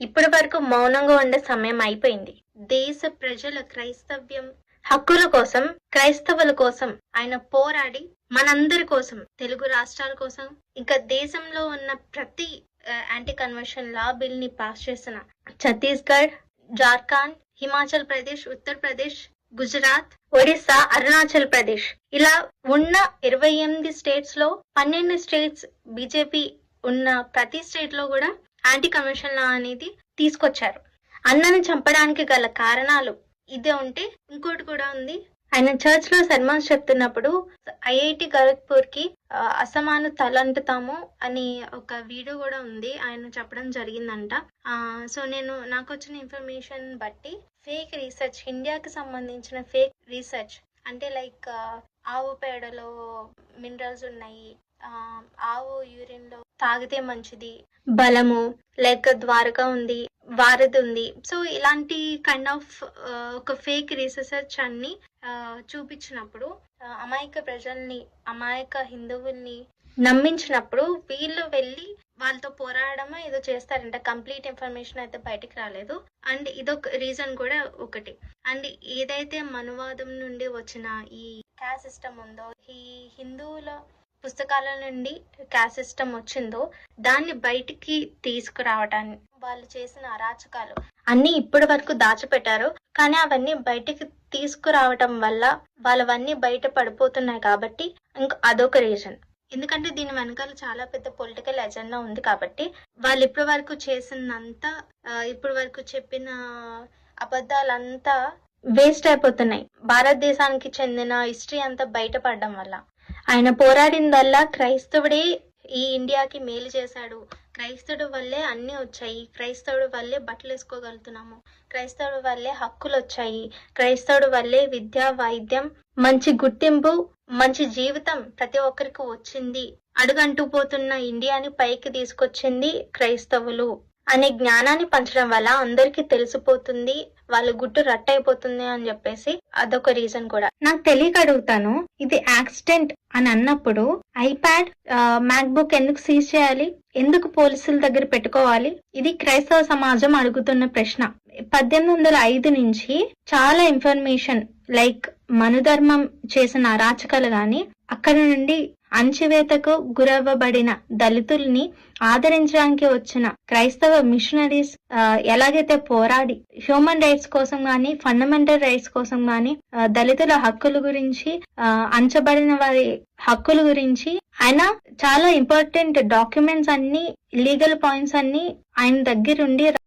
ఇప్పటి వరకు మౌనంగా ఉండే సమయం అయిపోయింది. దేశ ప్రజల క్రైస్తవ్యం హక్కుల కోసం, క్రైస్తవుల కోసం ఆయన పోరాడి మనందరి కోసం, తెలుగు రాష్ట్రాల కోసం, ఇంకా దేశంలో ఉన్న ప్రతి యాంటీ కన్వర్షన్ లా బిల్ ని పాస్ చేసిన ఛత్తీస్గఢ్, జార్ఖండ్, హిమాచల్ ప్రదేశ్, ఉత్తరప్రదేశ్, గుజరాత్, ఒడిస్సా, అరుణాచల్ ప్రదేశ్ ఇలా ఉన్న 28 స్టేట్స్ లో 12 స్టేట్స్ బీజేపీ ఉన్న ప్రతి స్టేట్ లో కూడా యాంటీ కన్వర్షన్ లా అనేది తీసుకొచ్చారు. అన్నని చంపడానికి గల కారణాలు ఇదే ఉంటే ఇంకోటి కూడా ఉంది. ఆయన చర్చ్ లో సర్మన్స్ చెప్తున్నప్పుడు ఐఐటి ఖరగ్పూర్ కి అసమాన తలంటుతాము అని ఒక వీడియో కూడా ఉంది, ఆయన చెప్పడం జరిగిందంట. సో నాకు వచ్చిన ఇన్ఫర్మేషన్ బట్టి ఫేక్ రీసెర్చ్, ఇండియాకి సంబంధించిన ఫేక్ రీసెర్చ్ అంటే లైక్ ఆవు పేడలో మినరల్స్ ఉన్నాయి, ఆవు యూరిన్ లో తాగితే మంచిది, బలము, లేక ద్వారక ఉంది, వారధి ఉంది. సో ఇలాంటి కైండ్ ఆఫ్ ఒక ఫేక్ రీసెర్చ్ అన్ని చూపించినప్పుడు అమాయక ప్రజల్ని, అమాయక హిందువుల్ని నమ్మించినప్పుడు వీళ్ళు వెళ్ళి వాళ్ళతో పోరాడమో ఏదో చేస్తారంట. కంప్లీట్ ఇన్ఫర్మేషన్ అయితే బయటికి రాలేదు. అండ్ ఇదొక రీజన్ కూడా ఒకటి. అండ్ ఏదైతే మనువాదం నుండి వచ్చిన ఈ క్యాస్ట్ సిస్టమ్ ఉందో, ఈ హిందువుల పుస్తకాల నుండి క్యాస్ట్ సిస్టమ్ వచ్చిందో దాన్ని బయటికి తీసుకురావటాన్ని వాళ్ళు చేసిన అరాచకాలు అన్ని ఇప్పటి వరకు దాచిపెట్టారు. కానీ అవన్నీ బయటికి తీసుకురావటం వల్ల వాళ్ళవన్నీ బయట పడిపోతున్నాయి కాబట్టి ఇంకా అదొక రీజన్. ఎందుకంటే దీని వెనకాల చాలా పెద్ద పొలిటికల్ ఎజెండా ఉంది కాబట్టి వాళ్ళు ఇప్పటి వరకు చేసినంతా, ఇప్పటి వరకు చెప్పిన అబద్ధాలంతా వేస్ట్ అయిపోతున్నాయి. భారతదేశానికి చెందిన హిస్టరీ అంతా బయటపడడం వల్ల. ఆయన పోరాడిందల్లా క్రైస్తవుడే ఈ ఇండియాకి మేలు చేశాడు, క్రైస్తవుడు వల్లే అన్ని వచ్చాయి, క్రైస్తవుడు వల్లే బట్టలు వేసుకోగలుగుతున్నాము, క్రైస్తవుడు వల్లే హక్కులు వచ్చాయి, క్రైస్తవుడు వల్లే విద్య, వైద్యం, మంచి గుర్తింపు, మంచి జీవితం ప్రతి ఒక్కరికి వచ్చింది, అడుగంటూ పోతున్న ఇండియాని పైకి తీసుకొచ్చింది క్రైస్తవులు అనే జ్ఞానాన్ని పంచడం వల్ల అందరికీ తెలిసిపోతుంది, వాళ్ళ గుట్టు రట్టయిపోతుంది అని చెప్పేసి అదొక రీజన్ కూడా. నాకు తెలియక అడుగుతాను, ఇది యాక్సిడెంట్ అని అన్నప్పుడు ఐప్యాడ్, మ్యాక్ బుక్ ఎందుకు సీజ్ చేయాలి, ఎందుకు పోలీసుల దగ్గర పెట్టుకోవాలి? ఇది క్రైస్తవ సమాజం అడుగుతున్న ప్రశ్న. 1805 నుంచి చాలా ఇన్ఫర్మేషన్ లైక్ మనుధర్మం చేసిన అరాచకాలు గాని, అక్కడ నుండి అణచివేతకు గురవ్వబడిన దళితుల్ని ఆదరించడానికి వచ్చిన క్రైస్తవ మిషనరీస్ ఎలాగైతే పోరాడి హ్యూమన్ రైట్స్ కోసం గాని, ఫండమెంటల్ రైట్స్ కోసం గాని, దళితుల హక్కుల గురించి, అంచబడిన వారి హక్కుల గురించి ఆయన చాలా ఇంపార్టెంట్ డాక్యుమెంట్స్ అన్ని, లీగల్ పాయింట్స్ అన్ని ఆయన దగ్గరుండి